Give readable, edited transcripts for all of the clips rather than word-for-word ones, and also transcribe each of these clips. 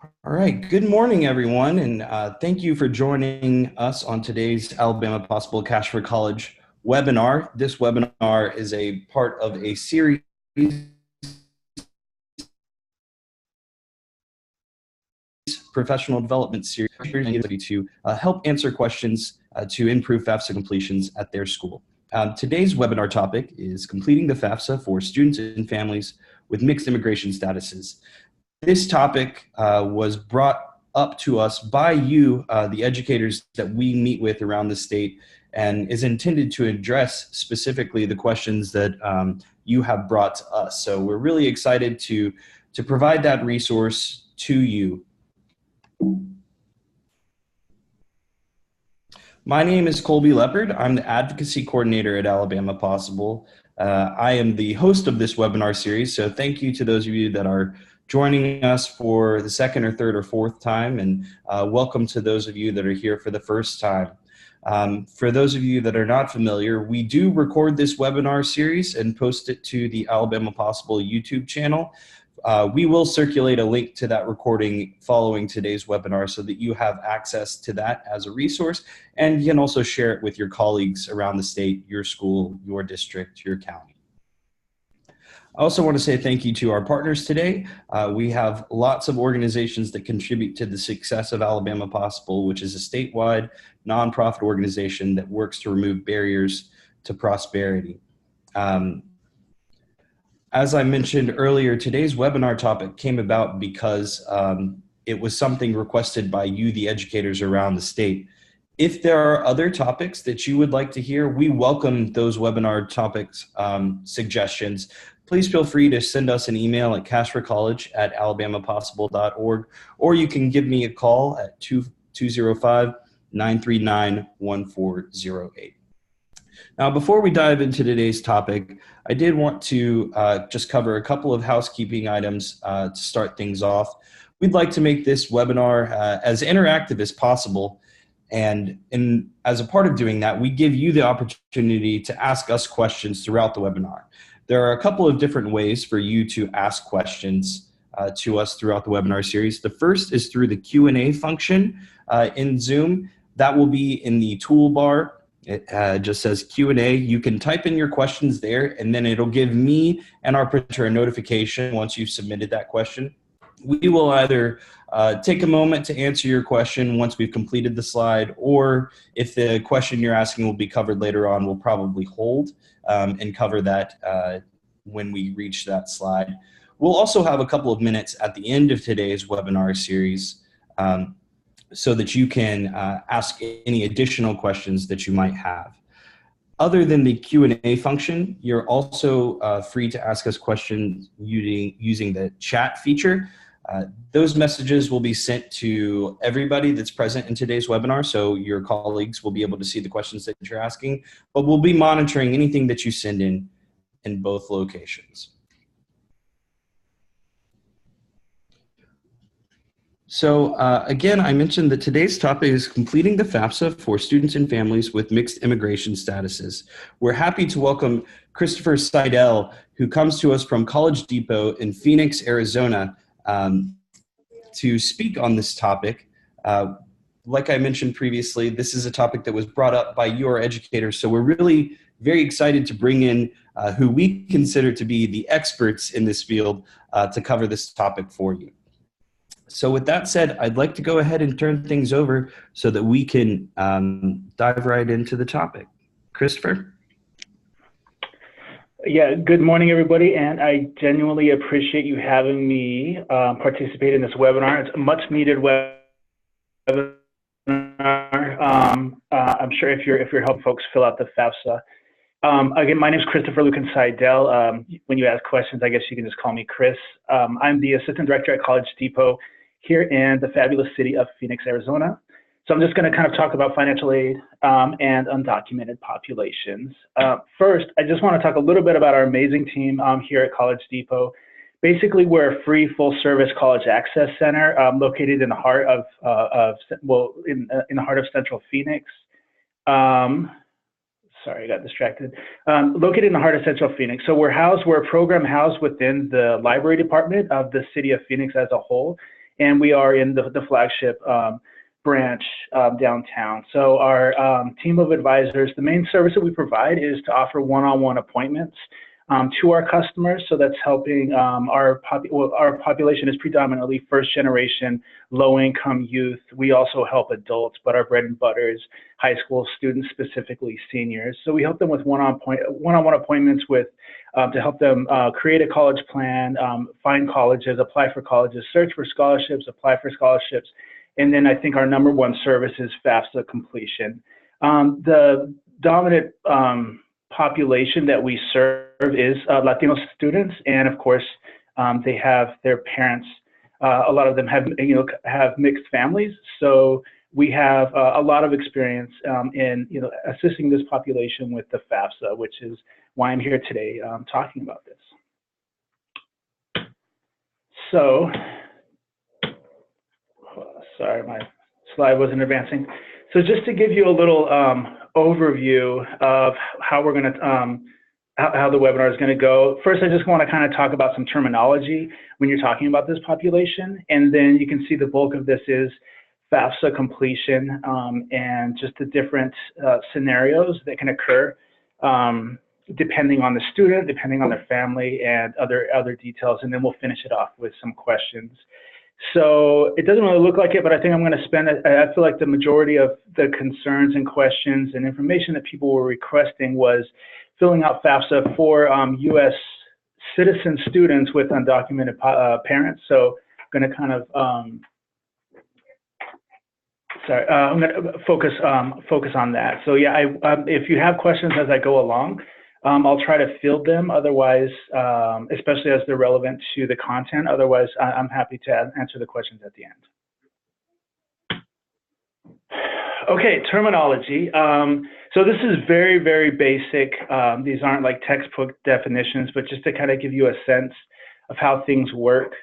All right, good morning, everyone, and thank you for joining us on today's Alabama Possible Cash for College webinar. This webinar is a part of a series professional development series to help answer questions to improve FAFSA completions at their school. Today's webinar topic is completing the FAFSA for students and families with mixed immigration statuses. This topic was brought up to us by you, the educators that we meet with around the state, and is intended to address specifically the questions that you have brought to us. So we're really excited to provide that resource to you. My name is Colby Leppard. I'm the advocacy coordinator at Alabama Possible. I am the host of this webinar series, so thank you to those of you that are joining us for the second or third or fourth time, and welcome to those of you that are here for the first time. For those of you that are not familiar, we do record this webinar series and post it to the Alabama Possible YouTube channel. We will circulate a link to that recording following today's webinar so that you have access to that as a resource, and you can also share it with your colleagues around the state, your school, your district, your county. I also want to say thank you to our partners today. We have lots of organizations that contribute to the success of Alabama Possible, which is a statewide nonprofit organization that works to remove barriers to prosperity. As I mentioned earlier, today's webinar topic came about because it was something requested by you, the educators around the state. If there are other topics that you would like to hear, we welcome those webinar topics suggestions. Please feel free to send us an email at cashforcollege@alabamapossible.org, or you can give me a call at 205-939-1408. Now, before we dive into today's topic, I did want to just cover a couple of housekeeping items to start things off. We'd like to make this webinar as interactive as possible. And as a part of doing that, we give you the opportunity to ask us questions throughout the webinar. There are a couple of different ways for you to ask questions to us throughout the webinar series. The first is through the Q&A function in Zoom. That will be in the toolbar. It just says Q&A. You can type in your questions there, and then it'll give me and our printer a notification once you've submitted that question. We will either take a moment to answer your question once we've completed the slide, or if the question you're asking will be covered later on, we'll probably hold and cover that when we reach that slide. We'll also have a couple of minutes at the end of today's webinar series so that you can ask any additional questions that you might have. Other than the Q&A function, you're also free to ask us questions using the chat feature. Those messages will be sent to everybody that's present in today's webinar, so your colleagues will be able to see the questions that you're asking, but we'll be monitoring anything that you send in both locations. So again, I mentioned that today's topic is completing the FAFSA for students and families with mixed immigration statuses. We're happy to welcome Kristopher Seydel, who comes to us from College Depot in Phoenix, Arizona, to speak on this topic. Like I mentioned previously, this is a topic that was brought up by your educators, so we're really very excited to bring in who we consider to be the experts in this field to cover this topic for you. So with that said, I'd like to go ahead and turn things over so that we can dive right into the topic. Kristopher? Yeah, good morning, everybody, and I genuinely appreciate you having me participate in this webinar. It's a much-needed webinar. I'm sure if you're helping folks fill out the FAFSA. Again, my name is Kristopher Seydel. When you ask questions, I guess you can just call me Chris. I'm the Assistant Director at College Depot here in the fabulous city of Phoenix, Arizona. So I'm just going to kind of talk about financial aid and undocumented populations. First, I just want to talk a little bit about our amazing team here at College Depot. Basically, we're a free, full-service college access center located in the heart of in the heart of Central Phoenix. Sorry, I got distracted. Located in the heart of Central Phoenix. So we're a program housed within the library department of the city of Phoenix as a whole. and we are in the flagship branch downtown. So our team of advisors, the main service that we provide is to offer one-on-one appointments to our customers. So that's helping our population is predominantly first-generation, low-income youth. We also help adults, but our bread and butter is high school students, specifically seniors. So we help them with one-on-one appointments with to help them create a college plan, find colleges, apply for colleges, search for scholarships, apply for scholarships. And then I think our number one service is FAFSA completion. The dominant population that we serve is Latino students, and of course, they have their parents. A lot of them have mixed families, so we have a lot of experience in assisting this population with the FAFSA, which is why I'm here today talking about this. So. Sorry, my slide wasn't advancing. So just to give you a little overview of how we're going to, how the webinar is going to go. First, I just want to kind of talk about some terminology when you're talking about this population, and then you can see the bulk of this is FAFSA completion and just the different scenarios that can occur depending on the student, depending on their family, and other details, and then we'll finish it off with some questions. So it doesn't really look like it, but I think I'm going to spend it. I feel like the majority of the concerns and questions and information that people were requesting was filling out FAFSA for U.S. citizen students with undocumented parents. So I'm going to kind of, I'm going to focus on that. So yeah, if you have questions as I go along, I'll try to field them, otherwise, especially as they're relevant to the content. Otherwise, I'm happy to answer the questions at the end. Okay, terminology. So this is very, very basic. These aren't like textbook definitions, but just to kind of give you a sense of how things work.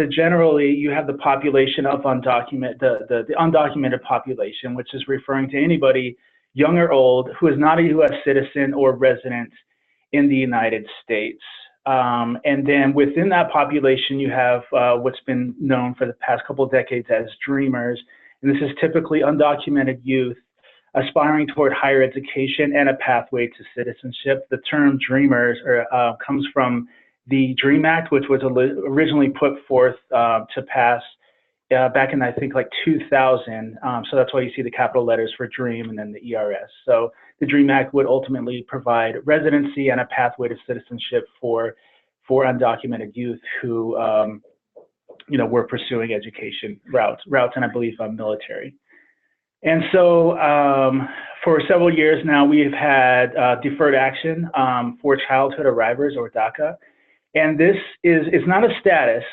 Generally, you have the population of the undocumented population, which is referring to anybody young or old, who is not a U.S. citizen or resident in the United States. And then within that population, you have what's been known for the past couple of decades as dreamers. And this is typically undocumented youth aspiring toward higher education and a pathway to citizenship. The term dreamers comes from the DREAM Act, which was originally put forth to pass back in, I think, like 2000. So that's why you see the capital letters for DREAM and then the ERS. So the DREAM Act would ultimately provide residency and a pathway to citizenship for undocumented youth who, were pursuing education routes, and I believe military. And so for several years now, we've had deferred action for childhood arrivers, or DACA. And this is not a status.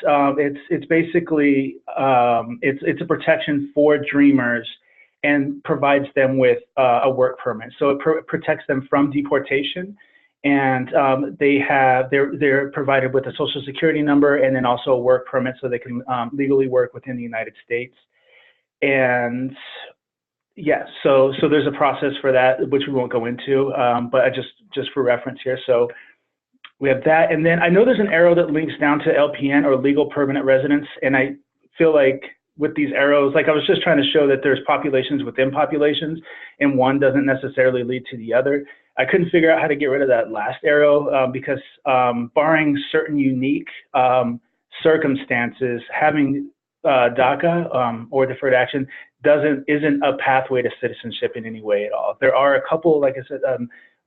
It's basically it's a protection for dreamers and provides them with a work permit. So it protects them from deportation, and they're provided with a social security number and then also a work permit so they can legally work within the United States. And yeah, so there's a process for that, which we won't go into, but just for reference here. So we have that, and then I know there's an arrow that links down to LPN, or legal permanent residence, and I feel like with these arrows, like I was just trying to show that there's populations within populations, and one doesn't necessarily lead to the other. I couldn't figure out how to get rid of that last arrow because barring certain unique circumstances, having DACA or deferred action isn't a pathway to citizenship in any way at all. There are a couple, like I said,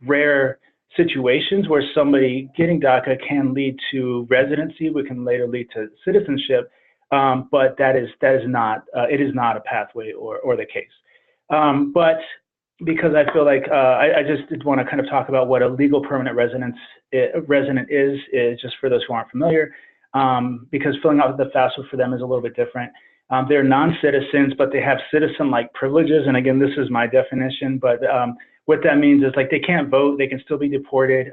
rare situations where somebody getting DACA can lead to residency, which can later lead to citizenship, but it is not a pathway or the case. But because I feel like I just did want to kind of talk about what a legal permanent resident is just for those who aren't familiar, because filling out the FAFSA for them is a little bit different. They're non-citizens, but they have citizen-like privileges, and again, this is my definition, but what that means is like they can't vote, they can still be deported,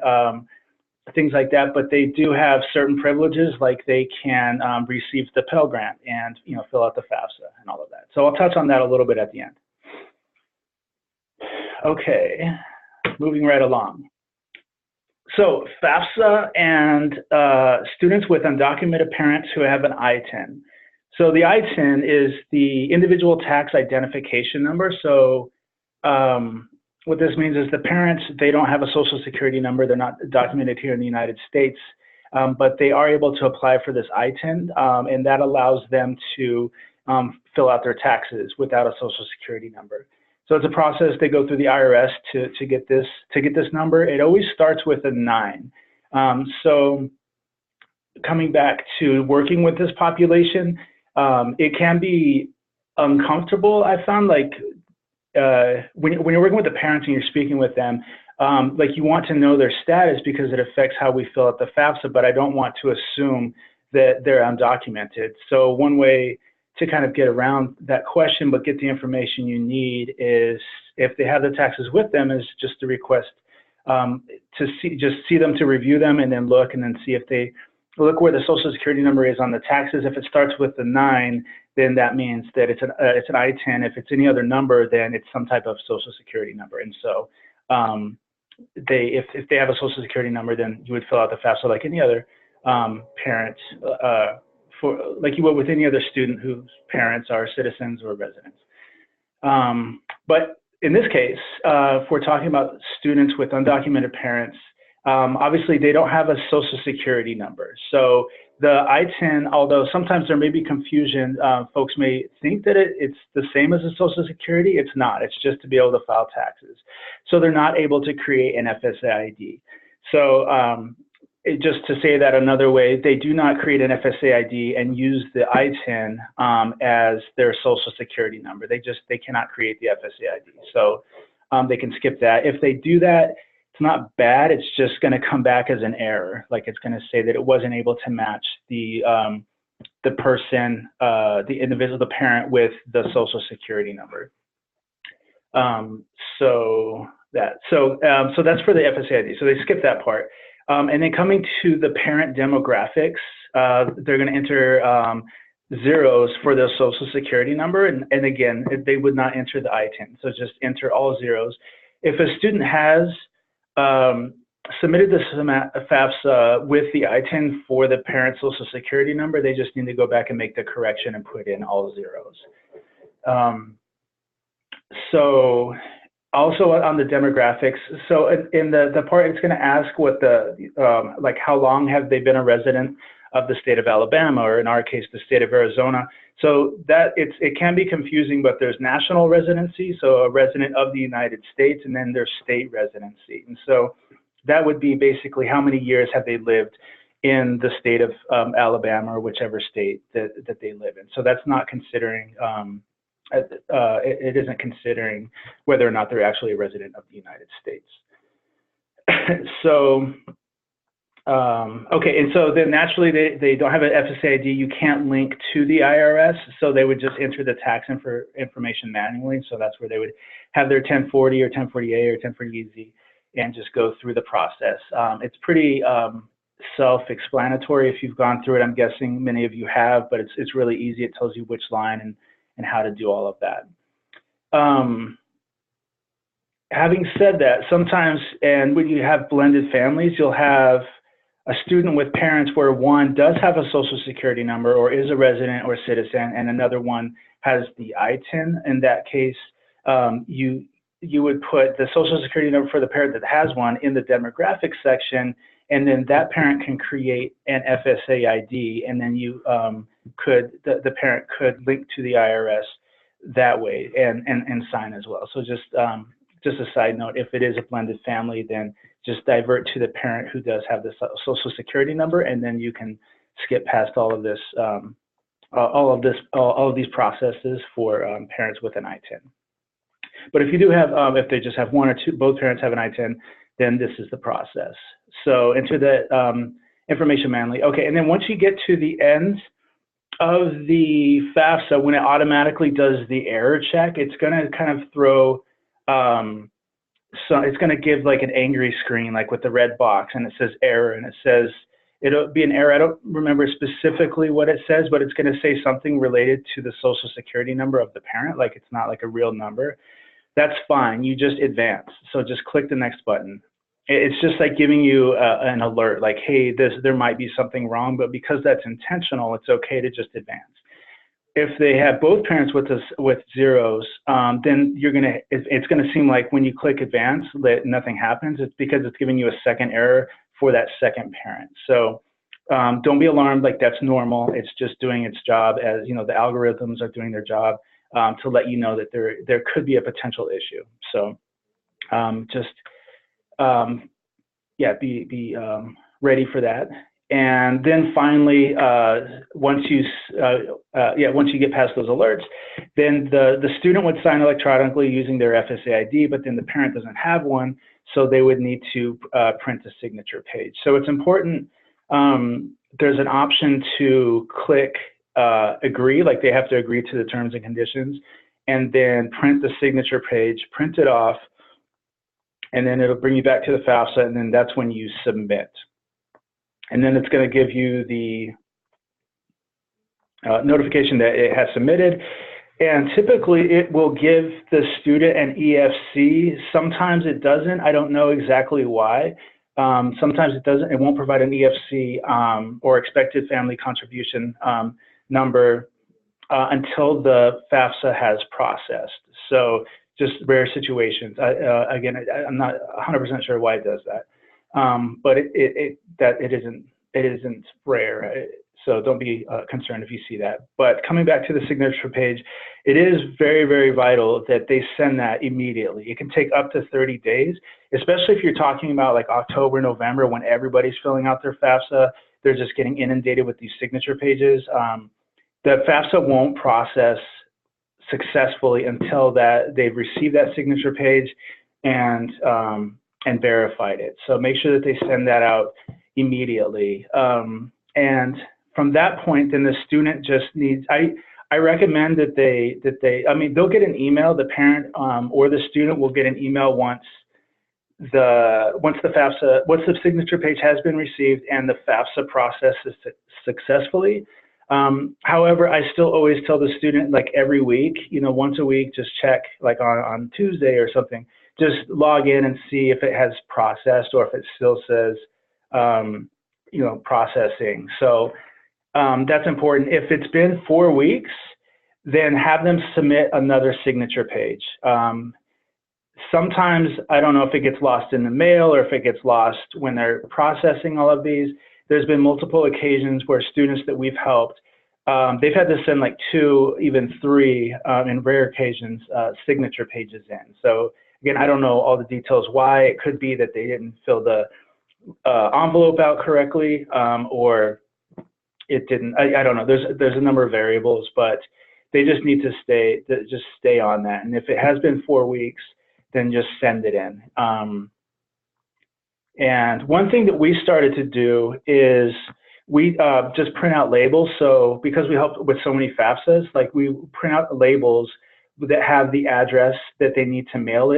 things like that, but they do have certain privileges, like they can receive the Pell Grant and fill out the FAFSA and all of that. So I'll touch on that a little bit at the end. Okay, moving right along. So FAFSA and students with undocumented parents who have an I-10. So the I-10 is the individual tax identification number. So what this means is the parents, they don't have a social security number. They're not documented here in the United States, but they are able to apply for this I-10, and that allows them to fill out their taxes without a social security number. So it's a process they go through the IRS to get this number. It always starts with a 9. So coming back to working with this population, it can be uncomfortable. I found like when you're working with the parents and you're speaking with them, like you want to know their status because it affects how we fill out the FAFSA, but I don't want to assume that they're undocumented. So one way to kind of get around that question but get the information you need is, if they have the taxes with them, is just to request to see them, to review them, and then look see if they look where the social security number is on the taxes. If it starts with the 9, then that means that it's an I-10. If it's any other number, then it's some type of social security number. And so if they have a social security number, then you would fill out the FAFSA like any other parent, like you would with any other student whose parents are citizens or residents. But in this case, if we're talking about students with undocumented parents, obviously they don't have a social security number. So the I-10, although sometimes there may be confusion, folks may think that it's the same as a social security. It's not. It's just to be able to file taxes. So they're not able to create an FSA ID. So just to say that another way, they do not create an FSA ID and use the I-10 as their social security number. They cannot create the FSA ID. So they can skip that. If they do that, it's not bad. It's just going to come back as an error. Like it's going to say that it wasn't able to match the person, the individual, the parent with the social security number. So that's for the FSA ID. So they skip that part. And then coming to the parent demographics, they're going to enter zeros for their social security number. And again, they would not enter the I-10. So just enter all zeros. If a student has submitted the FAFSA with the I-10 for the parent social security number, they just need to go back and make the correction and put in all zeros. So also on the demographics, so in the part, it's going to ask what like how long have they been a resident of the state of Alabama, or in our case, the state of Arizona. So that it can be confusing, but there's national residency, so a resident of the United States, and then there's state residency. And so that would be basically how many years have they lived in the state of Alabama, or whichever state that they live in. So that's not considering, it isn't considering whether or not they're actually a resident of the United States. So, okay, and so then naturally they don't have an FSA ID. You can't link to the IRS, so they would just enter the tax information manually. So that's where they would have their 1040 or 1040A or 1040EZ and just go through the process. It's pretty self-explanatory if you've gone through it. I'm guessing many of you have, but it's really easy. It tells you which line and how to do all of that. Having said that, sometimes, and when you have blended families, you'll have a student with parents where one does have a social security number or is a resident or citizen, and another one has the I-10. In that case, you would put the social security number for the parent that has one in the demographics section, and then that parent can create an FSA ID, and then you the parent could link to the IRS that way and sign as well. So just a side note, if it is a blended family, then just divert to the parent who does have the social security number, and then you can skip past all of this, all of these processes for parents with an I-10. But if you do have, if they just have one or two, both parents have an I-10, then this is the process. So enter the information manually. Okay, and then once you get to the end of the FAFSA, when it automatically does the error check, it's going to kind of throw, so it's going to give like an angry screen, like with the red box, and it says error, and it says, it'll be an error. I don't remember specifically what it says, but it's going to say something related to the social security number of the parent, like it's not like a real number. That's fine. You just advance. So just click the next button. it's just like giving you an alert, like, hey, there might be something wrong, but because that's intentional, it's okay to just advance. If they have both parents with zeros, then it's gonna seem like when you click advance that nothing happens. It's because it's giving you a second error for that second parent. So don't be alarmed, like that's normal. It's just doing its job, as you know, the algorithms are doing their job to let you know that there could be a potential issue. So yeah, be ready for that. And then finally, once you get past those alerts, then the student would sign electronically using their FSA ID, but then the parent doesn't have one, so they would need to print a signature page. So it's important. There's an option to click agree, like they have to agree to the terms and conditions, and then print the signature page, print it off, and then it'll bring you back to the FAFSA, and then that's when you submit. And then it's going to give you the notification that it has submitted. And typically it will give the student an EFC. Sometimes it doesn't. I don't know exactly why. Sometimes it doesn't. It won't provide an EFC or expected family contribution number until the FAFSA has processed. So just rare situations. Again, I'm not 100% sure why it does that, but it isn't rare. So don't be concerned if you see that. But coming back to the signature page, it is very, very vital that they send that immediately. It can take up to 30 days, especially if you're talking about like October, November, when everybody's filling out their FAFSA. They're just getting inundated with these signature pages. The FAFSA won't process successfully until that they've received that signature page and verified it. So make sure that they send that out immediately. And from that point, then the student just needs, I recommend that they'll get an email, the parent or the student will get an email once the signature page has been received and the FAFSA processes successfully. However, I still always tell the student, like every week, once a week, just check, like on Tuesday or something, just log in and see if it has processed or if it still says, processing. So that's important. If it's been 4 weeks, then have them submit another signature page. Sometimes, I don't know if it gets lost in the mail or if it gets lost when they're processing all of these. There's been multiple occasions where students that we've helped, they've had to send like 2, even 3, in rare occasions, signature pages in. So again, I don't know all the details why. It could be that they didn't fill the envelope out correctly, or it didn't. I don't know. There's a number of variables, but they just need to stay on that. And if it has been 4 weeks, then just send it in. And one thing that we started to do is we just print out labels. So because we help with so many FAFSAs, like we print out labels that have the address that they need to mail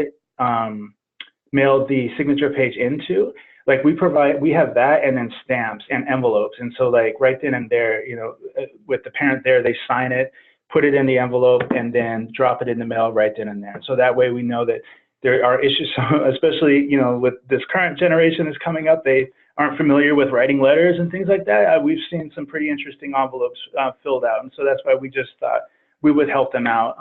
the signature page into. Like we have that, and then stamps and envelopes. And so like right then and there, with the parent there, they sign it, put it in the envelope, and then drop it in the mail right then and there. So that way we know that there are issues, especially, with this current generation is coming up, they aren't familiar with writing letters and things like that. We've seen some pretty interesting envelopes filled out. And so that's why we just thought we would help them out.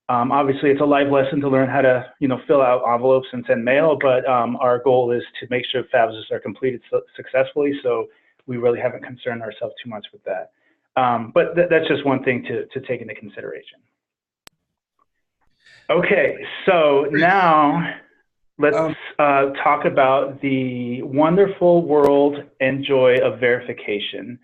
Obviously, it's a live lesson to learn how to, fill out envelopes and send mail, but our goal is to make sure FAFSAs are completed successfully, so we really haven't concerned ourselves too much with that. But that's just one thing to take into consideration. Okay, so now let's talk about the wonderful world and joy of verification.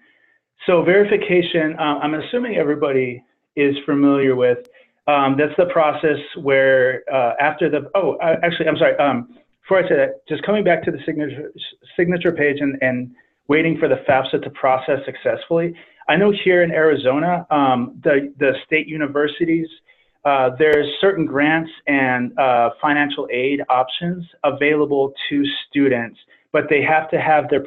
So verification, I'm assuming everybody is familiar with. That's the process where after the, actually, I'm sorry, before I say that, just coming back to the signature page and waiting for the FAFSA to process successfully. I know here in Arizona, the state universities, there's certain grants and financial aid options available to students, but they have to have their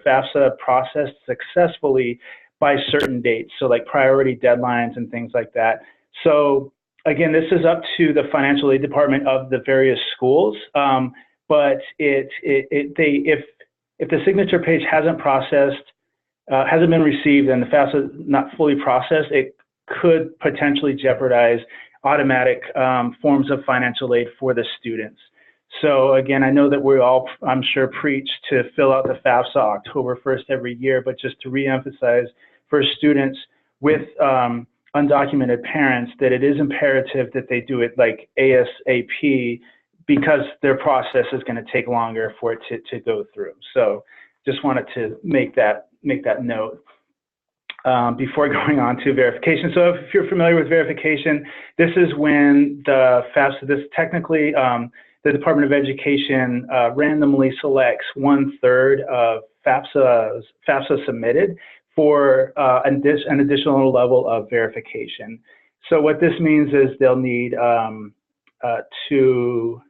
FAFSA processed successfully by certain dates. So like priority deadlines and things like that. So again, this is up to the financial aid department of the various schools, but if the signature page hasn't been received and the FAFSA is not fully processed, it could potentially jeopardize automatic forms of financial aid for the students. So again, I know that we all, I'm sure, preach to fill out the FAFSA October 1st every year, but just to reemphasize for students with undocumented parents that it is imperative that they do it like ASAP, because their process is going to take longer for it to go through. So just wanted to make that note before going on to verification. So if you're familiar with verification, this is when the FAFSA, this technically the Department of Education randomly selects 1/3 of FAFSA submitted for an additional level of verification. So what this means is they'll need to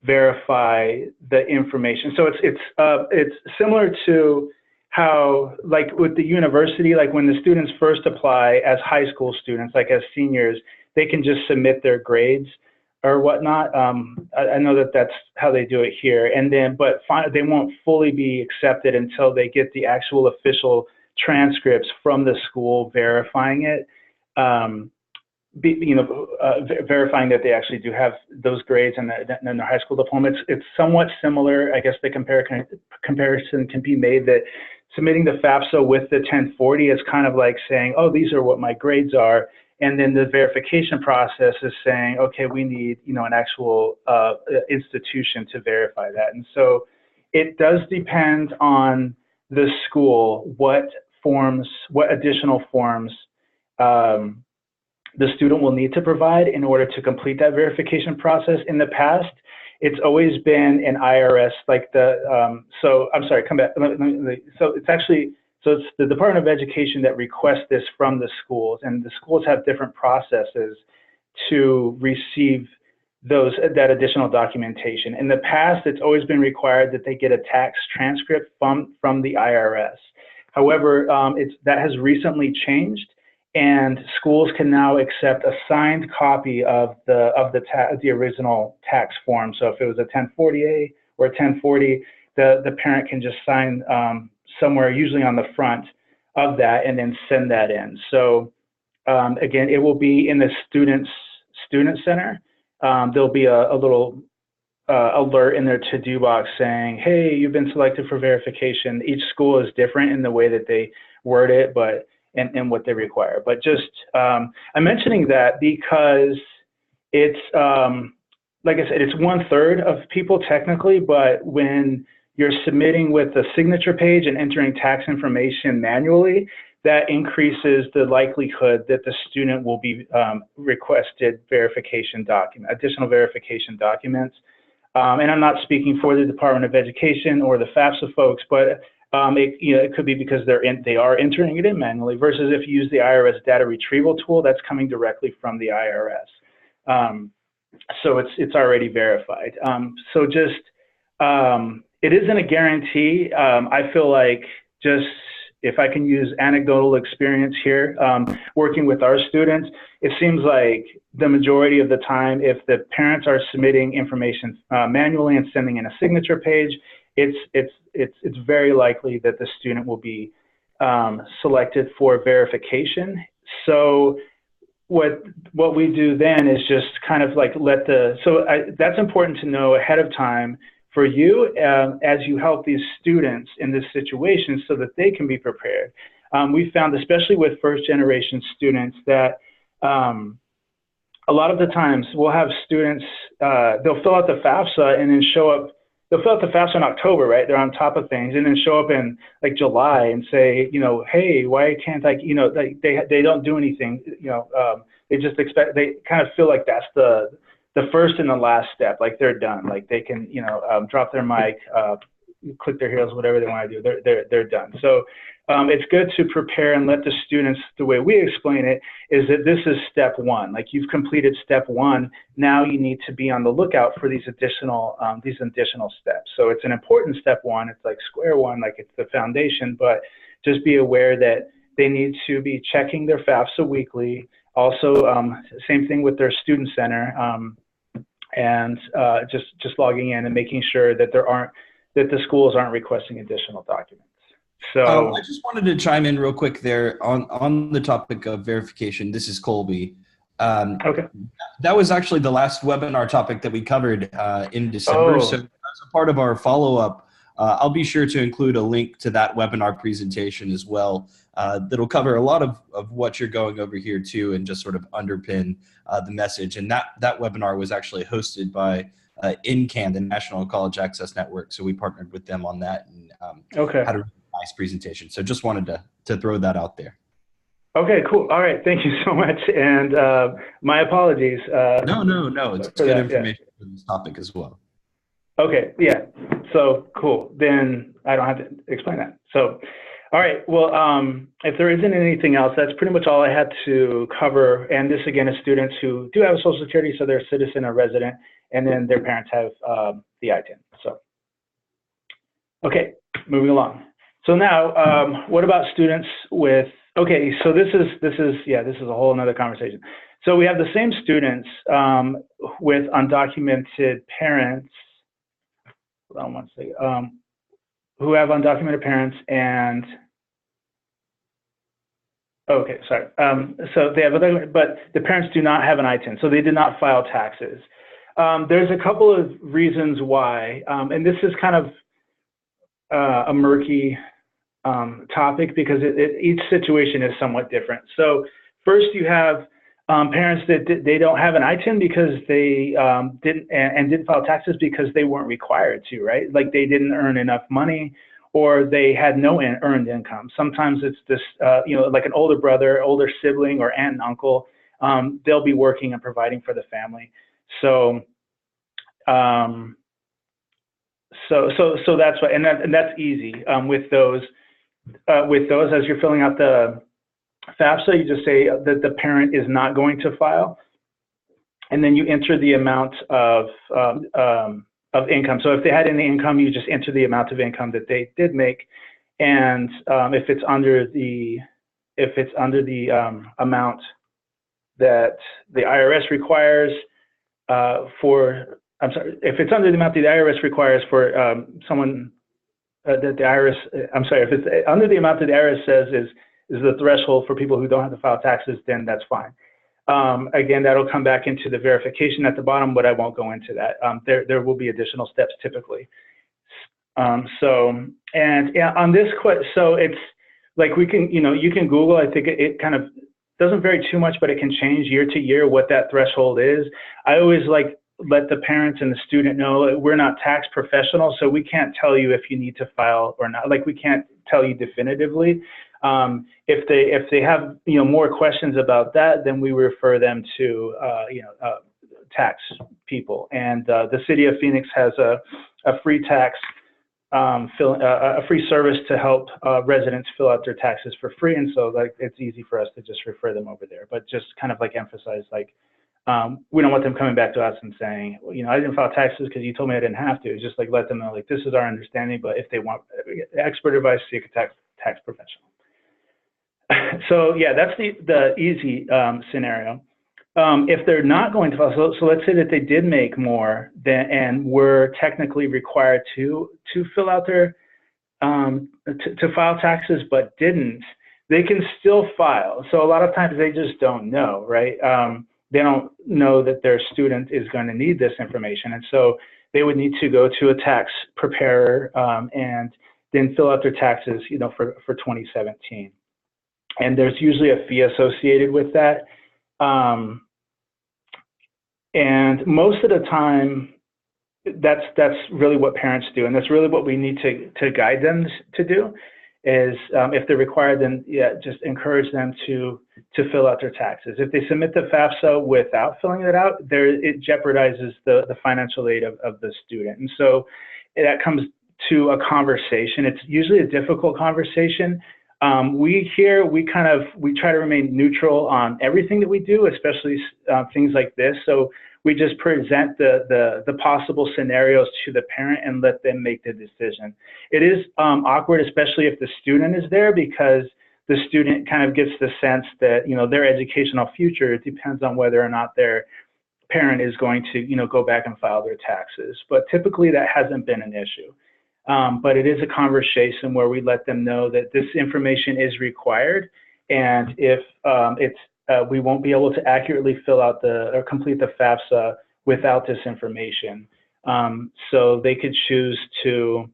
verify the information. So it's similar to how, like with the university, like when the students first apply as high school students, like as seniors, they can just submit their grades or whatnot. I know that that's how they do it here, and then but they won't fully be accepted until they get the actual official transcripts from the school verifying it. Verifying that they actually do have those grades and their high school diploma. It's somewhat similar. I guess the comparison can be made that submitting the FAFSA with the 1040 is kind of like saying, oh, these are what my grades are. And then the verification process is saying, okay, we need, an actual institution to verify that. And so it does depend on the school, what additional forms the student will need to provide in order to complete that verification process. In the past, it's always been an IRS, like so I'm sorry, come back. So it's the Department of Education that requests this from the schools, and the schools have different processes to receive that additional documentation. In the past, it's always been required that they get a tax transcript from the IRS. However, that has recently changed, and schools can now accept a signed copy of the original tax form. So if it was a 1040A or a 1040, the parent can just sign somewhere, usually on the front of that, and then send that in. So again, it will be in the student center. There'll be a little alert in their to-do box saying, hey, you've been selected for verification. Each school is different in the way that they word it, but and what they require. But just I'm mentioning that because it's like I said, it's 1/3 of people technically, but when you're submitting with a signature page and entering tax information manually, that increases the likelihood that the student will be requested additional verification documents. And I'm not speaking for the Department of Education or the FAFSA folks, but it could be because they are entering it in manually, versus if you use the IRS data retrieval tool, that's coming directly from the IRS. So it's already verified. So just it isn't a guarantee. I feel like, just if I can use anecdotal experience here, working with our students, it seems like the majority of the time, if the parents are submitting information manually and sending in a signature page, it's very likely that the student will be selected for verification. So what we do then is just kind of like that's important to know ahead of time for you as you help these students in this situation so that they can be prepared. We found, especially with first-generation students, that a lot of the times we'll have students, they'll fill out the FAFSA and then show up. They'll fill out the FAFSA in October, right? They're on top of things, and then show up in like July and say, hey, why can't I, like they don't do anything, they just expect, they kind of feel like that's the first and the last step, like they're done, like they can, drop their mic, click their heels, whatever they want to do, they're done. So it's good to prepare and let the students, the way we explain it, is that this is step one. Like, you've completed step one, now you need to be on the lookout for these additional steps. So it's an important step one, it's like square one, like it's the foundation, but just be aware that they need to be checking their FAFSA weekly. Also, same thing with their student center. and just logging in and making sure that that the schools aren't requesting additional documents. So I just wanted to chime in real quick there on the topic of verification. This is Colby. okay. That was actually the last webinar topic that we covered in December. Oh. So as a part of our follow-up, I'll be sure to include a link to that webinar presentation as well. That'll cover a lot of what you're going over here too, and just sort of underpin the message. And that webinar was actually hosted by NCAN, the National College Access Network. So we partnered with them on that and Okay. had a really nice presentation. So just wanted to throw that out there. Okay, cool. All right, thank you so much. And my apologies. No. It's good information for this topic as well. Okay, yeah. So cool. Then I don't have to explain that. So, all right. Well, if there isn't anything else, that's pretty much all I had to cover. And this again is students who do have a Social Security, so they're a citizen or resident, and then their parents have the ITIN. So, okay, moving along. So now, what about students with? Okay, so this is a whole another conversation. So we have the same students with undocumented parents. Hold on one second. Who have undocumented parents and okay, sorry. So they have but the parents do not have an ITIN, so they did not file taxes. There's a couple of reasons why, and this is kind of a murky topic because each situation is somewhat different. So first you have parents that they don't have an ITIN because they didn't file taxes because they weren't required to, right? Like they didn't earn enough money or they had no earned income. Sometimes it's this, like an older brother, older sibling or aunt and uncle, they'll be working and providing for the family. So so that's why, and that's easy with those as you're filling out the FAFSA, you just say that the parent is not going to file, and then you enter the amount of income. So if they had any income, you just enter the amount of income that they did make, and if it's under the amount that the IRS requires if it's under the amount that the IRS requires for someone that the IRS, if it's under the amount that the IRS says is the threshold for people who don't have to file taxes, then that's fine. Again, that'll come back into the verification at the bottom, but I won't go into that. There will be additional steps typically. On this question, so it's like we can, you can Google. I think it kind of doesn't vary too much, but it can change year to year what that threshold is. I always let the parents and the student know we're not tax professionals, so we can't tell you if you need to file or not. Like we can't tell you definitively. If they have more questions about that, then we refer them to tax people. And the city of Phoenix has a free tax a free service to help residents fill out their taxes for free. And so it's easy for us to just refer them over there, but just kind of emphasize we don't want them coming back to us and saying, well, I didn't file taxes because you told me I didn't have to. It's just let them know this is our understanding, but if they want expert advice, seek a tax professional. So yeah, that's the easy scenario. If they're not going to file, so let's say that they did make more and were technically required to fill out their to file taxes but didn't, they can still file. So a lot of times they just don't know, right? They don't know that their student is going to need this information, and so they would need to go to a tax preparer and then fill out their taxes, for 2017. And there's usually a fee associated with that. And most of the time, that's really what parents do, and that's really what we need to guide them to do. Is if they're required, then just encourage them to fill out their taxes. If they submit the FAFSA without filling it out, it jeopardizes the financial aid of the student, and so that comes to a conversation. It's usually a difficult conversation. We try to remain neutral on everything that we do, especially things like this. So we just present the possible scenarios to the parent and let them make the decision. It is awkward, especially if the student is there, because the student kind of gets the sense that their educational future, it depends on whether or not their parent is going to, go back and file their taxes. But typically that hasn't been an issue. But it is a conversation where we let them know that this information is required, and if we won't be able to accurately fill out or complete the FAFSA without this information. So they could choose to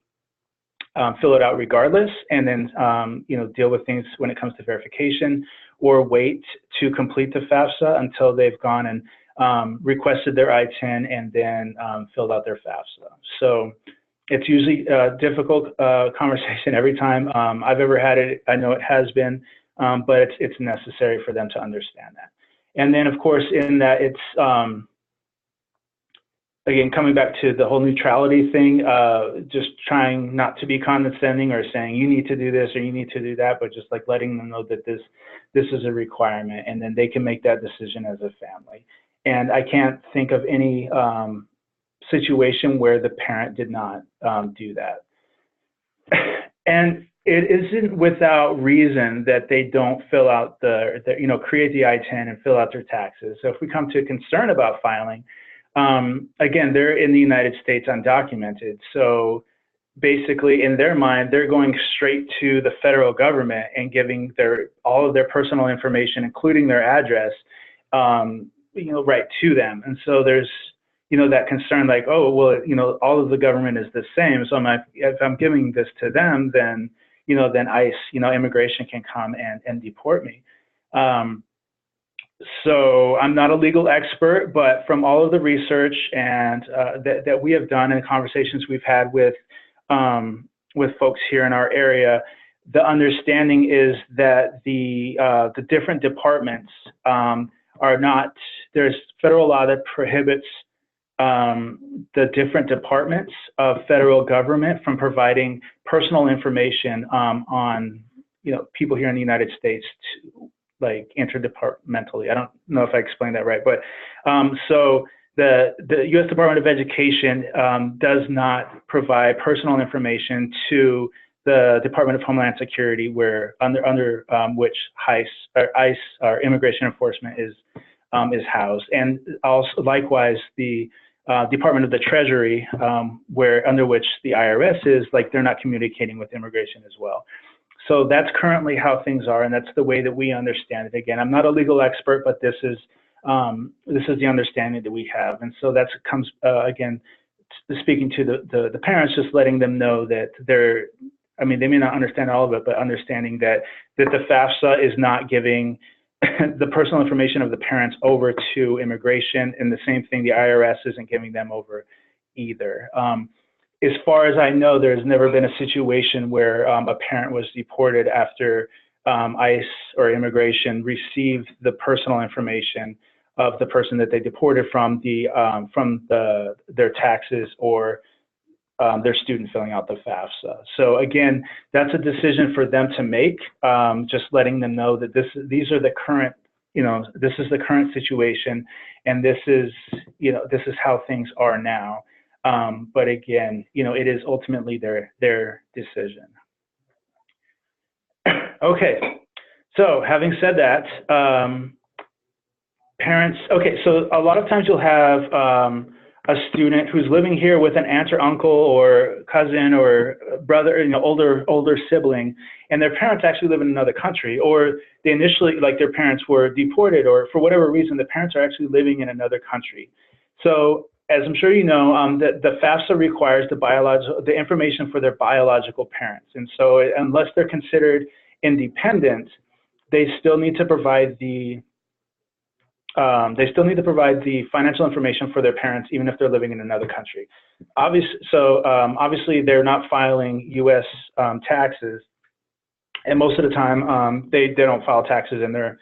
fill it out regardless, and then deal with things when it comes to verification, or wait to complete the FAFSA until they've gone and requested their I-10 and then filled out their FAFSA. So it's usually a difficult conversation every time I've ever had it. I know it has been, but it's necessary for them to understand that. And then, of course, in that it's again, coming back to the whole neutrality thing, just trying not to be condescending or saying you need to do this or you need to do that, but just like letting them know that this is a requirement, and then they can make that decision as a family. And I can't think of any situation where the parent did not do that. And it isn't without reason that they don't fill out create the I-10 and fill out their taxes. So if we come to a concern about filing, again, they're in the United States undocumented. So basically, in their mind, they're going straight to the federal government and giving all of their personal information, including their address, right to them. And so there's, that concern, like, oh, well, all of the government is the same. So if I'm giving this to them, then, then ICE, immigration can come and deport me. So I'm not a legal expert, but from all of the research and that we have done and conversations we've had with folks here in our area, the understanding is that the different departments are not. There's federal law that prohibits the different departments of federal government from providing personal information on people here in the United States like interdepartmentally. I don't know if I explained that right, but so the U.S. Department of Education does not provide personal information to the Department of Homeland Security, where under which ICE or Immigration Enforcement is housed, and also likewise the Department of the Treasury, under which the IRS is, like, they're not communicating with immigration as well. So that's currently how things are, and that's the way that we understand it. Again, I'm not a legal expert, but this is the understanding that we have, and so that comes again speaking to the parents, just letting them know that they may not understand all of it, but understanding that the FAFSA is not giving the personal information of the parents over to immigration, and the same thing, the IRS isn't giving them over either. As far as I know, there's never been a situation where a parent was deported after ICE or immigration received the personal information of the person that they deported from their taxes or their student filling out the FAFSA. So again, that's a decision for them to make. Just letting them know that these are the current, this is the current situation, and this is how things are now. But again, it is ultimately their decision. Okay, so having said that, parents, okay, so a lot of times you'll have a student who's living here with an aunt or uncle or cousin or brother, older sibling, and their parents actually live in another country, or they initially, like, their parents were deported, or for whatever reason, the parents are actually living in another country. So as I'm sure you know, the FAFSA requires the information for their biological parents. And so unless they're considered independent, they still need to provide the financial information for their parents, even if they're living in another country. Obviously, they're not filing U.S. taxes, and most of the time they don't file taxes in their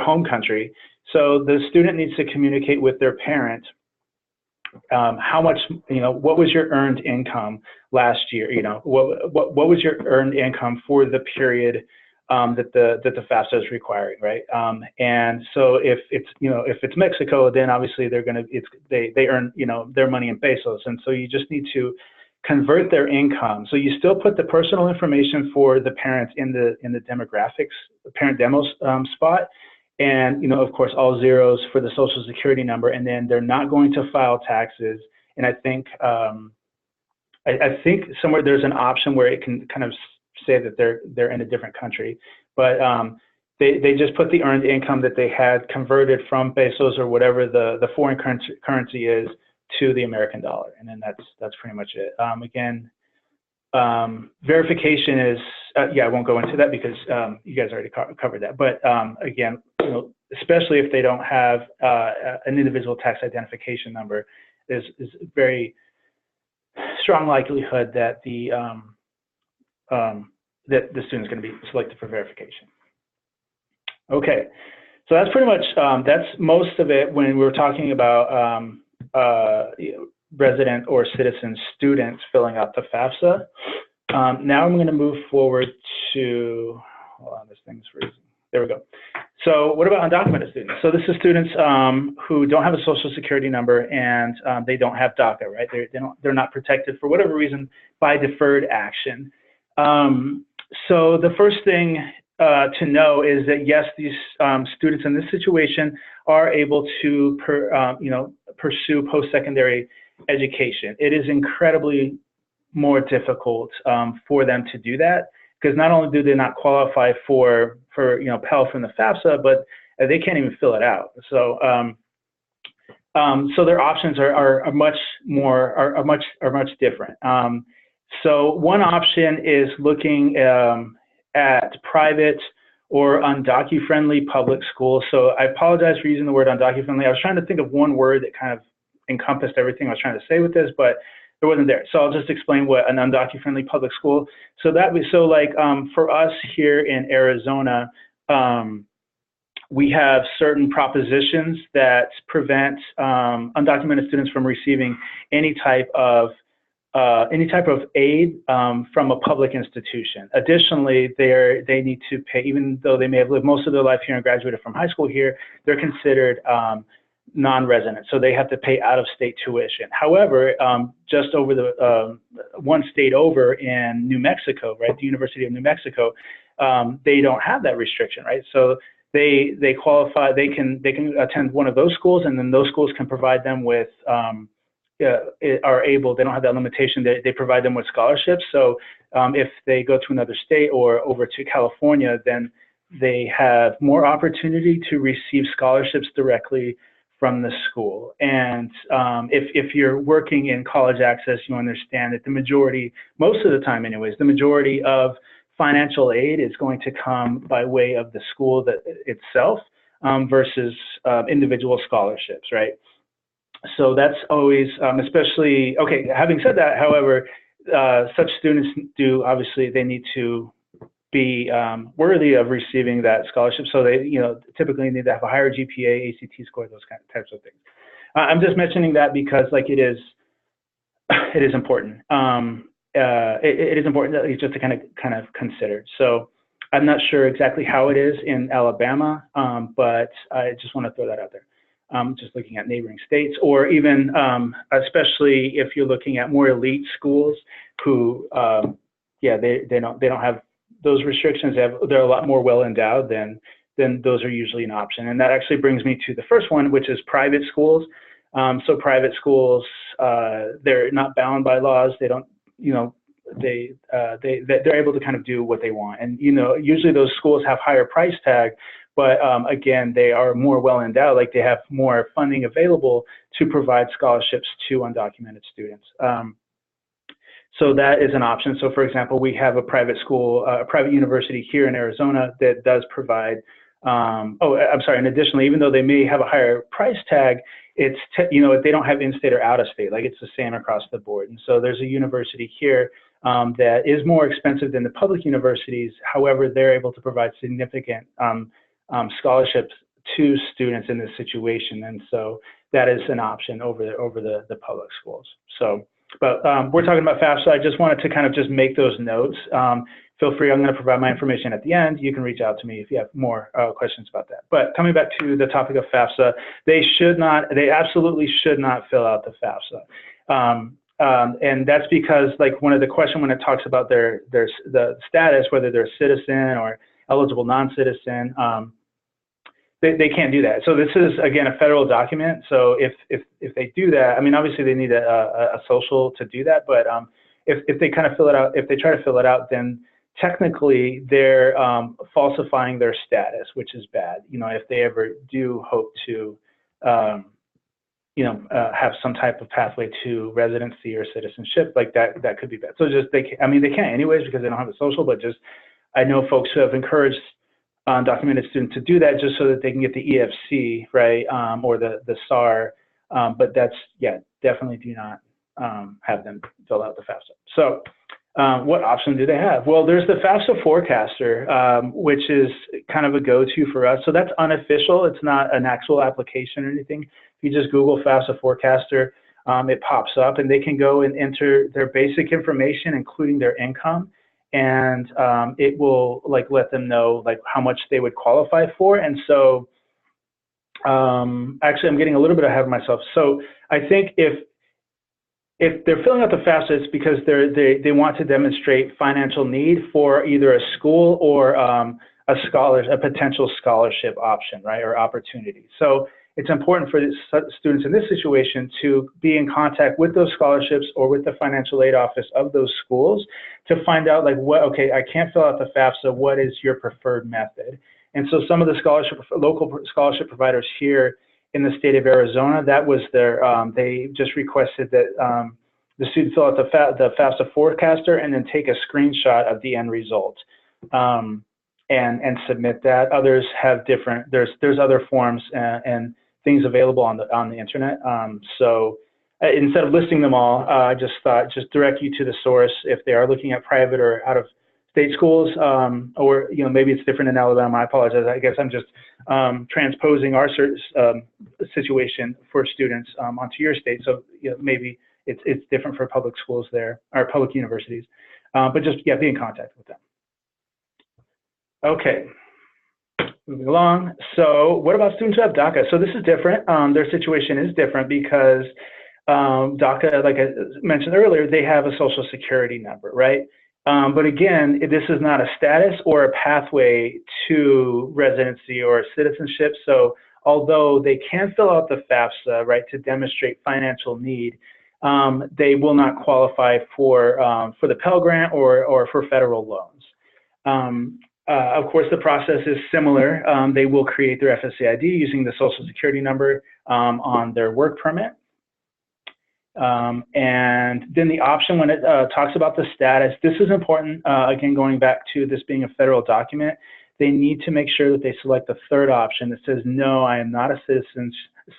home country. So the student needs to communicate with their parent. How much, what was your earned income last year? What was your earned income for the period that the FAFSA is requiring, right? And so if it's Mexico, then obviously they earn their money in pesos, and so you just need to convert their income. So you still put the personal information for the parents in the demographics, the parent demo spot, and, of course, all zeros for the Social Security number, and then they're not going to file taxes. And I think I think somewhere there's an option where it can kind of say that they're in a different country, but they just put the earned income that they had converted from pesos or whatever the foreign currency is to the American dollar, and then that's pretty much it. Again, verification is yeah, I won't go into that because you guys already covered that. But again, especially if they don't have an individual tax identification number, there's very strong likelihood that the student's going to be selected for verification. Okay, so that's pretty much that's most of it when we're talking about resident or citizen students filling out the FAFSA. Now I'm going to move forward to, hold on, this thing's freezing. There we go. So what about undocumented students? So this is students who don't have a Social Security number and they don't have DACA, right? They're not protected for whatever reason by deferred action. So the first thing to know is that yes, these students in this situation are able to pursue post-secondary education. It is incredibly more difficult for them to do that, because not only do they not qualify for Pell from the FAFSA, but they can't even fill it out. So so their options are much different. So one option is looking at private or undocu-friendly public schools. So I apologize for using the word undocu-friendly. I was trying to think of one word that kind of encompassed everything I was trying to say with this, but it wasn't there. So I'll just explain what an undocu-friendly public school. So that was like for us here in Arizona, we have certain propositions that prevent undocumented students from receiving any type of aid from a public institution. Additionally, they need to pay, even though they may have lived most of their life here and graduated from high school here, they're considered non-resident, so they have to pay out-of-state tuition. However, just over the one state over in New Mexico, right, the University of New Mexico, they don't have that restriction, right? So they qualify. They can attend one of those schools, and then those schools can provide them with they don't have that limitation. They provide them with scholarships. So if they go to another state or over to California, then they have more opportunity to receive scholarships directly from the school. And if you're working in college access, you understand that the majority, most of the time anyways, the majority of financial aid is going to come by way of the school itself versus individual scholarships, right? So that's always, especially, okay, having said that, however, such students obviously, they need to be worthy of receiving that scholarship. So they, typically need to have a higher GPA, ACT score, those types of things. I'm just mentioning that because, like, it is important. It is important at least just to kind of consider. So I'm not sure exactly how it is in Alabama, but I just want to throw that out there. Just looking at neighboring states, or even especially if you're looking at more elite schools who, they don't have those restrictions. They're a lot more well endowed, then those are usually an option. And that actually brings me to the first one, which is private schools. So private schools, they're not bound by laws. They don't, they're able to kind of do what they want. And usually those schools have higher price tag. But again, they are more well endowed, like they have more funding available to provide scholarships to undocumented students. So that is an option. So for example, we have a private school, a private university here in Arizona that does provide, and additionally, even though they may have a higher price tag, it's, they don't have in-state or out-of-state, like it's the same across the board. And so there's a university here that is more expensive than the public universities. However, they're able to provide significant scholarships to students in this situation, and so that is an option over the public schools. So, but we're talking about FAFSA. I just wanted to kind of just make those notes. Feel free. I'm going to provide my information at the end. You can reach out to me if you have more questions about that. But coming back to the topic of FAFSA, they absolutely should not fill out the FAFSA. And that's because, like, one of the questions when it talks about the status, whether they're a citizen or eligible non-citizen, they can't do that. So this is, again, a federal document. So if they do that, I mean, obviously they need a social to do that, but if they kind of fill it out, if they try to fill it out, then technically they're falsifying their status, which is bad. You know, if they ever do hope to, have some type of pathway to residency or citizenship, like that could be bad. So just, they can't anyways because they don't have a social, but just, I know folks who have encouraged undocumented students to do that just so that they can get the EFC, right, or the SAR, but that's, yeah, definitely do not have them fill out the FAFSA. So what option do they have? Well, there's the FAFSA Forecaster, which is kind of a go-to for us. So that's unofficial. It's not an actual application or anything. If you just Google FAFSA Forecaster, it pops up, and they can go and enter their basic information, including their income, and it will let them know how much they would qualify for. And so actually, I'm getting a little bit ahead of myself. So I think if they're filling out the FAFSA, it's because they want to demonstrate financial need for either a school or a potential scholarship option, right, or opportunity. So it's important for students in this situation to be in contact with those scholarships or with the financial aid office of those schools to find out okay, I can't fill out the FAFSA, what is your preferred method? And so some of the local scholarship providers here in the state of Arizona, that was their, they just requested that the student fill out the FAFSA Forecaster and then take a screenshot of the end result and submit that. Others have different, there's other forms and things available on the internet. So instead of listing them all, I just thought just direct you to the source if they are looking at private or out of state schools, or maybe it's different in Alabama. I apologize. I guess I'm just transposing our situation for students onto your state. So maybe it's different for public schools there or public universities, but just be in contact with them. Okay, moving along. So what about students who have DACA? So this is different. Their situation is different because DACA, like I mentioned earlier, they have a social security number, right? But again, this is not a status or a pathway to residency or citizenship. So although they can fill out the FAFSA, right, to demonstrate financial need, they will not qualify for the Pell Grant or for federal loans. Of course, the process is similar. They will create their FSA ID using the social security number on their work permit. And then the option when it talks about the status, this is important, again, going back to this being a federal document, they need to make sure that they select the third option that says, no, I am not a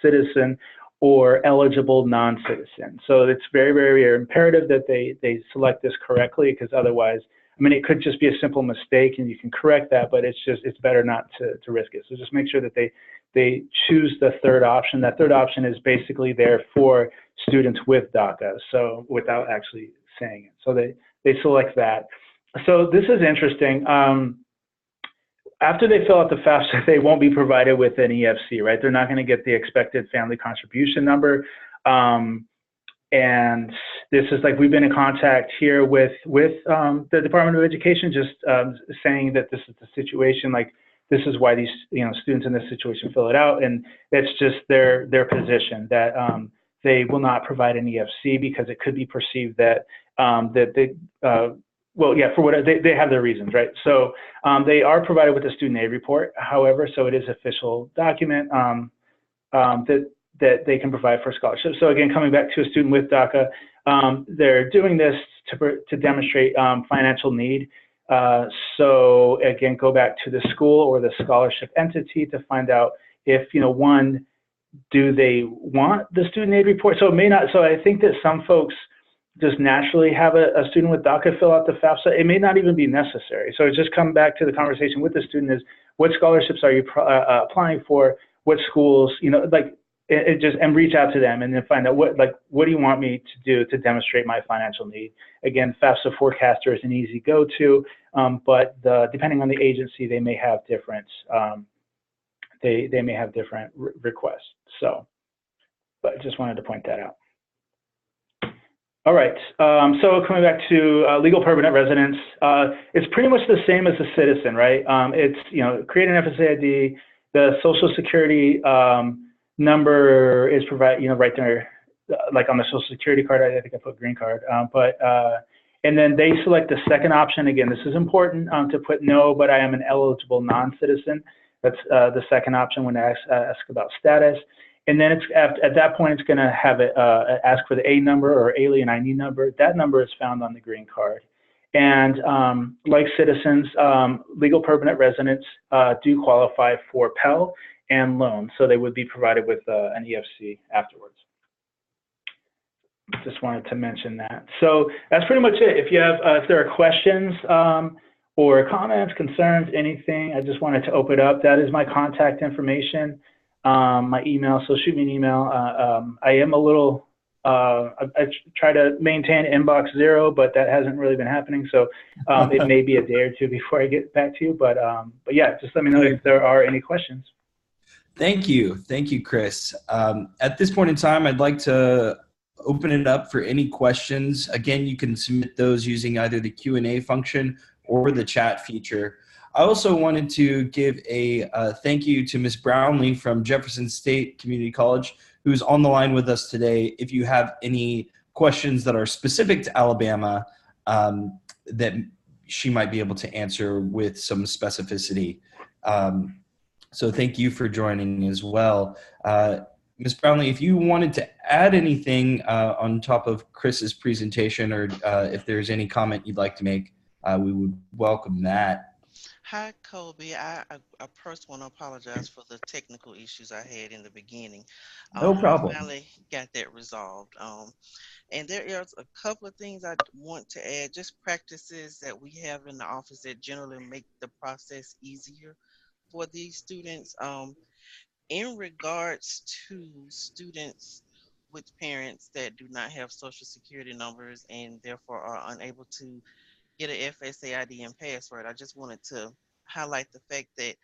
citizen or eligible non-citizen. So it's very, very imperative that they select this correctly, because otherwise, I mean, it could just be a simple mistake and you can correct that, but it's better not to risk it. So just make sure that they choose the third option. That third option is basically there for students with DACA, so without actually saying it. So they select that. So this is interesting. After they fill out the FAFSA, they won't be provided with an EFC, right? They're not going to get the expected family contribution number. And this is we've been in contact here with the Department of Education, just saying that this is the situation, this is why these students in this situation fill it out, and that's just their position that they will not provide an EFC because it could be perceived that well, yeah, for what they have their reasons, right? So they are provided with a student aid report, however, so it is an official document that they can provide for scholarship. So again, coming back to a student with DACA, they're doing this to demonstrate financial need. So again, go back to the school or the scholarship entity to find out if, one, do they want the student aid report? So it may not, so I think that some folks just naturally have a student with DACA fill out the FAFSA. It may not even be necessary. So it's just come back to the conversation with the student is, what scholarships are you applying for? What schools, and reach out to them and then find out what do you want me to do to demonstrate my financial need? Again, FAFSA Forecaster is an easy go-to, but depending on the agency, they may have different they may have different requests. So, but I just wanted to point that out. All right, so coming back to legal permanent residence, it's pretty much the same as a citizen, right? It's create an FSA ID, the Social Security number is provided, right there, like on the Social Security card. I think I put green card, and then they select the second option. Again, this is important to put no, but I am an eligible non-citizen. That's the second option when I ask about status. And then at that point, it's going to have it ask for the A number or alien ID number. That number is found on the green card. And like citizens, legal permanent residents do qualify for Pell and loan, so they would be provided with an EFC afterwards. Just wanted to mention that. So that's pretty much it. If you have, if there are questions or comments, concerns, anything, I just wanted to open it up. That is my contact information, my email. So shoot me an email. I am a little. I try to maintain inbox 0, but that hasn't really been happening. So it may be a day or two before I get back to you. But yeah, just let me know if there are any questions. Thank you, Chris. At this point in time, I'd like to open it up for any questions. Again, you can submit those using either the Q&A function or the chat feature. I also wanted to give a thank you to Ms. Brownlee from Jefferson State Community College, who's on the line with us today. If you have any questions that are specific to Alabama that she might be able to answer with some specificity. So thank you for joining as well. Ms. Brownlee, if you wanted to add anything on top of Chris's presentation, or if there's any comment you'd like to make, we would welcome that. Hi, Colby. I first want to apologize for the technical issues I had in the beginning. No problem. I finally got that resolved. And there is a couple of things I want to add, just practices that we have in the office that generally make the process easier for these students. In regards to students with parents that do not have social security numbers and therefore are unable to get an FSA ID and password, I just wanted to highlight the fact that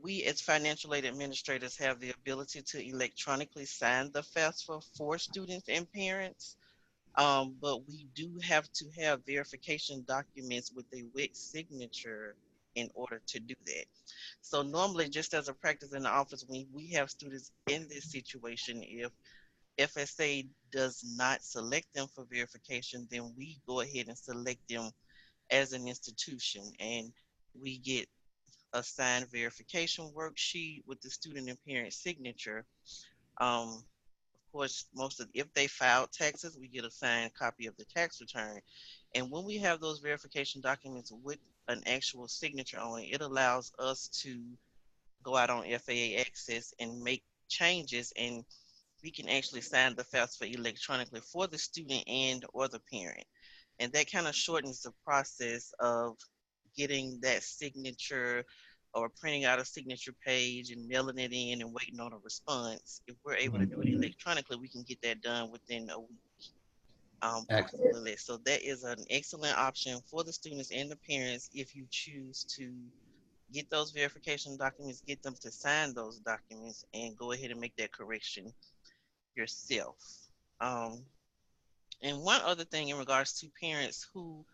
we as financial aid administrators have the ability to electronically sign the FAFSA for students and parents, but we do have to have verification documents with a wet signature in order to do that. So normally, just as a practice in the office, when we have students in this situation, if FSA does not select them for verification, then we go ahead and select them as an institution, and we get a signed verification worksheet with the student and parent signature. Of course, if they filed taxes, we get a signed copy of the tax return. And when we have those verification documents with an actual signature on it, it allows us to go out on FAA Access and make changes, and we can actually sign the FAFSA electronically for the student and or the parent. And that kind of shortens the process of getting that signature or printing out a signature page and mailing it in and waiting on a response. If we're able to do it electronically, we can get that done within a week. So that is an excellent option for the students and the parents if you choose to get those verification documents, get them to sign those documents, and go ahead and make that correction yourself. And one other thing in regards to parents who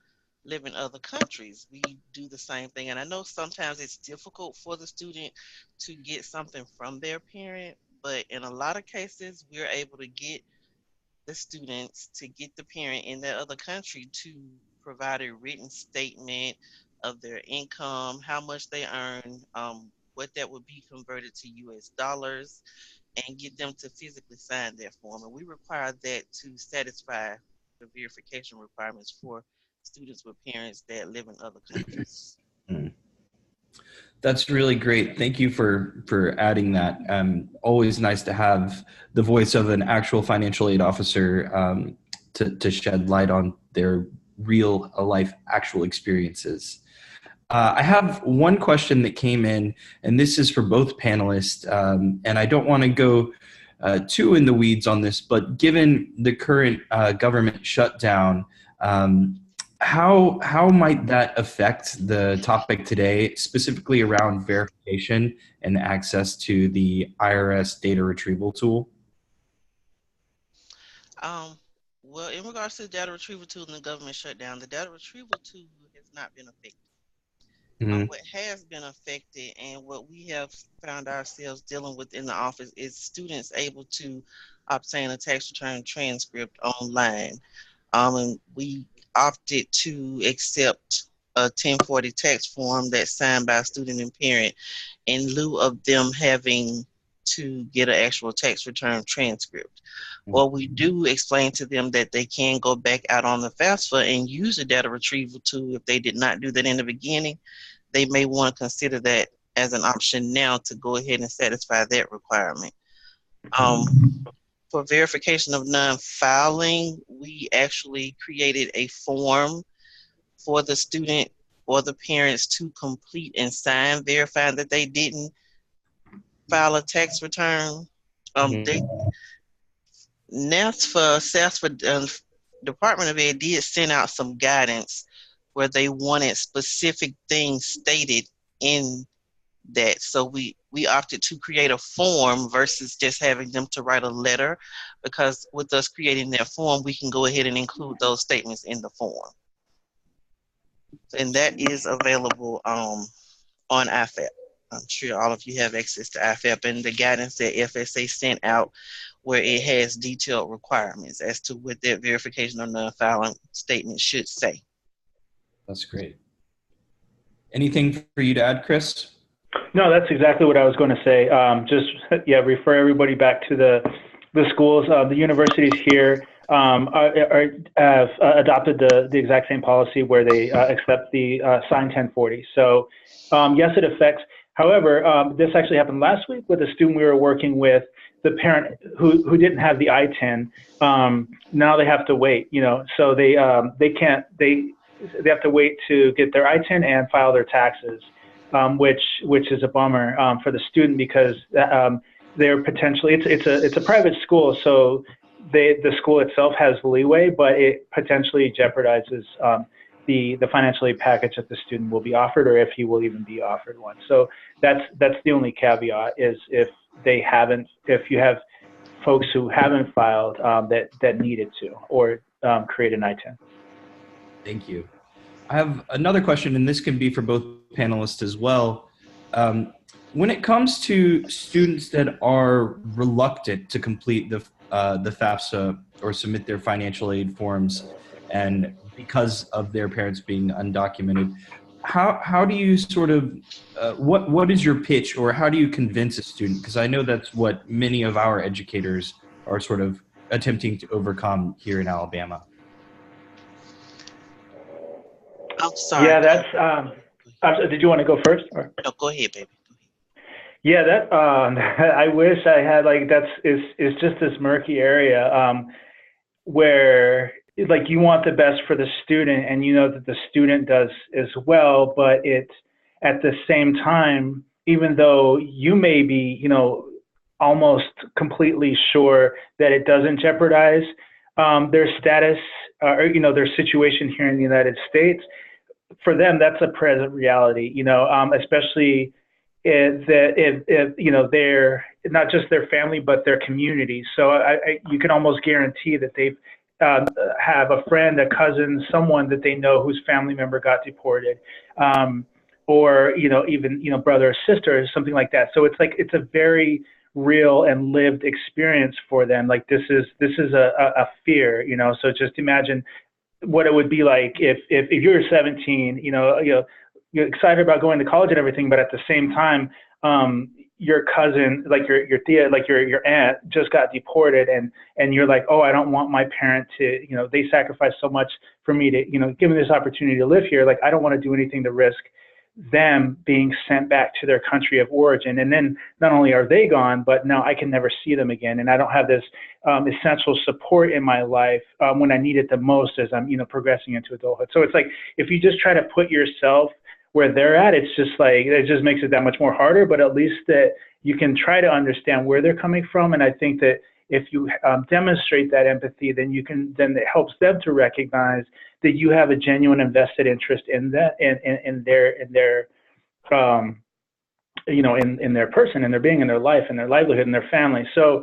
live in other countries, we do the same thing. And I know sometimes it's difficult for the student to get something from their parent, but in a lot of cases, we're able to get the students to get the parent in that other country to provide a written statement of their income, how much they earn, what that would be converted to US dollars, and get them to physically sign that form. And we require that to satisfy the verification requirements for students with parents that live in other countries. That's really great. Thank you for adding that. Always nice to have the voice of an actual financial aid officer to shed light on their real life actual experiences. I have one question that came in, and this is for both panelists, and I don't want to go too in the weeds on this, but given the current government shutdown, how might that affect the topic today, specifically around verification and access to the IRS data retrieval tool? Well, in regards to the data retrieval tool and the government shutdown, the data retrieval tool has not been affected. Mhm. What has been affected and what we have found ourselves dealing with in the office is students able to obtain a tax return transcript online. And we opted to accept a 1040 tax form that's signed by a student and parent in lieu of them having to get an actual tax return transcript. Well, we do explain to them that they can go back out on the FAFSA and use a data retrieval tool if they did not do that in the beginning. They may want to consider that as an option now to go ahead and satisfy that requirement. For verification of non-filing, we actually created a form for the student or the parents to complete and sign, verifying that they didn't file a tax return. They NASFA, SASFA, Department of Ed did send out some guidance where they wanted specific things stated in that. So we opted to create a form versus just having them to write a letter, because with us creating that form, we can go ahead and include those statements in the form. And that is available on IFAP. I'm sure all of you have access to IFAP and the guidance that FSA sent out, where it has detailed requirements as to what that verification of non-filing statement should say. That's great. Anything for you to add, Chris? No, that's exactly what I was going to say. Refer everybody back to the schools. The universities here have adopted the exact same policy where they accept the signed 1040. So yes, it affects. However, this actually happened last week with a student we were working with. The parent who didn't have the I-10, now they have to wait. So they have to wait to get their I-10 and file their taxes. Which is a bummer for the student, because they're potentially it's a private school, so the school itself has leeway, but it potentially jeopardizes the financial aid package that the student will be offered, or if he will even be offered one. So that's the only caveat, is if you have folks who haven't filed that needed to, or create an I-10. Thank you. I have another question, and this can be for both panelists as well. When it comes to students that are reluctant to complete the FAFSA or submit their financial aid forms, and because of their parents being undocumented, how do you sort of what is your pitch, or how do you convince a student? Because I know that's what many of our educators are sort of attempting to overcome here in Alabama. I'm sorry. Yeah, that's. Did you want to go first? Or? No, go ahead, baby. Yeah, that I wish I had, it's just this murky area where you want the best for the student, and that the student does as well, but it's at the same time, even though you may be almost completely sure that it doesn't jeopardize their status or their situation here in the United States, for them that's a present reality, especially if they're not just their family but their community. So you can almost guarantee that they've have a friend, a cousin, someone that they know whose family member got deported, or even brother or sister, or something like that. So it's a very real and lived experience for them. This is a fear, So just imagine what it would be like if you're 17, you're excited about going to college and everything, but at the same time, your cousin, your tia, your aunt just got deported, and you're like, oh, I don't want my parent to, they sacrificed so much for me to, give me this opportunity to live here. I don't want to do anything to risk them being sent back to their country of origin. And then not only are they gone, but now I can never see them again. And I don't have this essential support in my life when I need it the most as I'm, progressing into adulthood. So it's if you just try to put yourself where they're at, it's just it just makes it that much more harder, but at least that you can try to understand where they're coming from. And I think that if you demonstrate that empathy, then then it helps them to recognize that you have a genuine invested interest in that, in their in their person, and their being, in their life, and their livelihood, and their family. So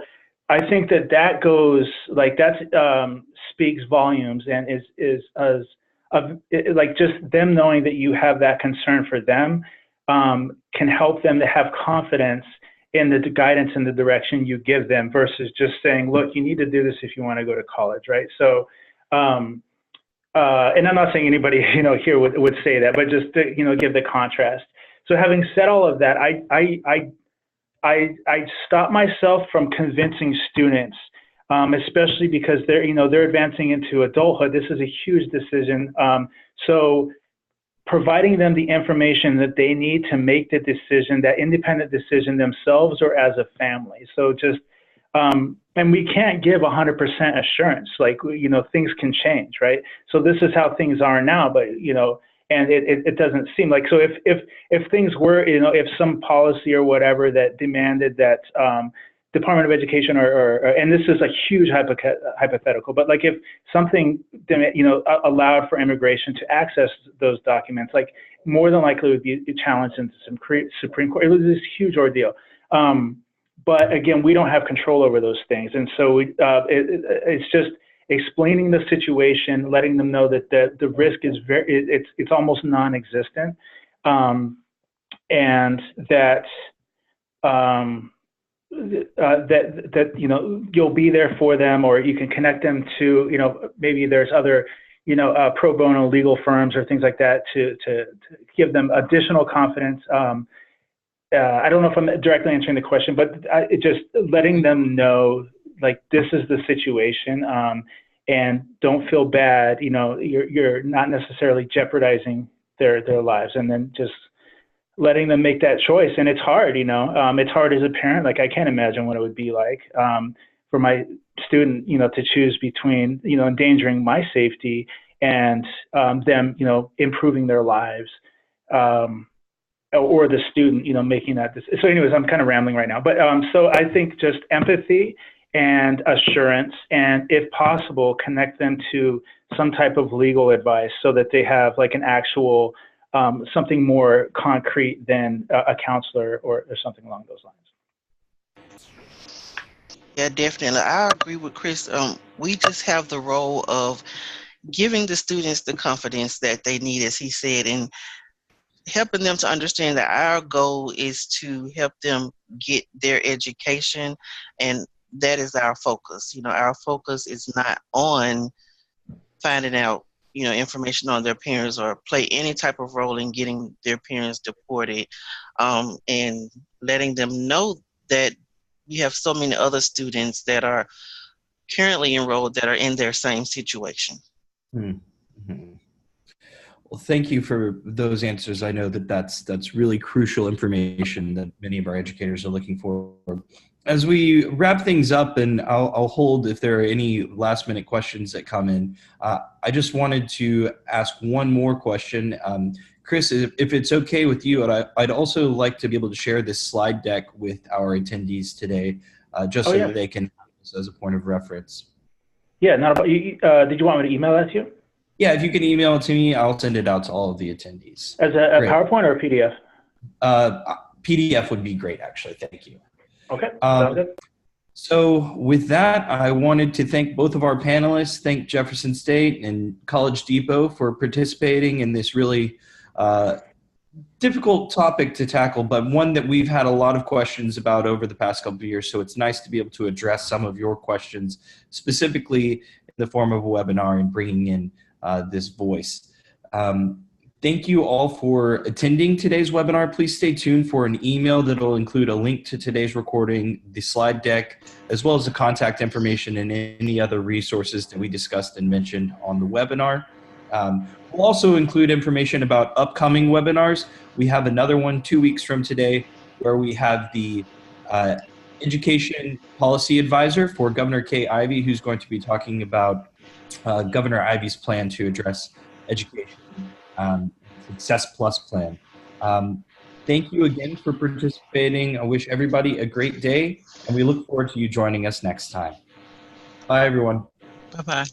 I think that goes that speaks volumes, and is as like just them knowing that you have that concern for them can help them to have confidence in the guidance and the direction you give them versus just saying, look, you need to do this if you want to go to college, right? So, and I'm not saying anybody, here would say that, but just to, give the contrast. So having said all of that, I stop myself from convincing students, especially because they're advancing into adulthood. This is a huge decision. So providing them the information that they need to make the decision, that independent decision themselves or as a family. So just, and we can't give 100% assurance, like, things can change, right? So this is how things are now, but, and it doesn't seem like, so if things were, if some policy or whatever that demanded that Department of Education or and this is a huge hypothetical, but like if something, allowed for immigration to access those documents, like more than likely it would be challenged into some Supreme Court. It was this huge ordeal. But again, we don't have control over those things. And so it's just explaining the situation, letting them know that the risk is it's almost non-existent, and that you'll be there for them, or you can connect them to maybe there's other pro bono legal firms or things like that to give them additional confidence. I don't know if I'm directly answering the question, but just letting them know, like, this is the situation, and don't feel bad. You're not necessarily jeopardizing their lives, and then just letting them make that choice. And it's hard, it's hard as a parent. Like, I can't imagine what it would be like for my student, to choose between, endangering my safety and them, improving their lives. Or the student, making that decision. So anyways, I'm kind of rambling right now. But so I think just empathy and assurance, and if possible, connect them to some type of legal advice so that they have like an actual, something more concrete than a counselor or something along those lines. Yeah, definitely. I agree with Chris. We just have the role of giving the students the confidence that they need, as he said, and helping them to understand that our goal is to help them get their education, and that is our focus. Our focus is not on finding out, information on their parents or play any type of role in getting their parents deported, and letting them know that we have so many other students that are currently enrolled that are in their same situation. Mm-hmm. Well, thank you for those answers. I know that that's really crucial information that many of our educators are looking for. As we wrap things up, and I'll hold if there are any last minute questions that come in, I just wanted to ask one more question. Chris, if it's okay with you, I'd also like to be able to share this slide deck with our attendees today, just so that they can have this as a point of reference. Yeah, not about you. Did you want me to email that to you? Yeah, if you can email it to me, I'll send it out to all of the attendees. As a PowerPoint or a PDF? PDF would be great, actually. Thank you. Okay, sounds good. So with that, I wanted to thank both of our panelists, thank Jefferson State and College Depot for participating in this really difficult topic to tackle, but one that we've had a lot of questions about over the past couple of years. So it's nice to be able to address some of your questions, specifically in the form of a webinar and bringing in this voice. Thank you all for attending today's webinar. Please stay tuned for an email that will include a link to today's recording, the slide deck, as well as the contact information and any other resources that we discussed and mentioned on the webinar. We'll also include information about upcoming webinars. We have another one 2 weeks from today where we have the Education Policy Advisor for Governor Kay Ivey, who's going to be talking about Governor Ivey's plan to address education, Success Plus plan. Thank you again for participating. I wish everybody a great day, and we look forward to you joining us next time. Bye, everyone. Bye-bye.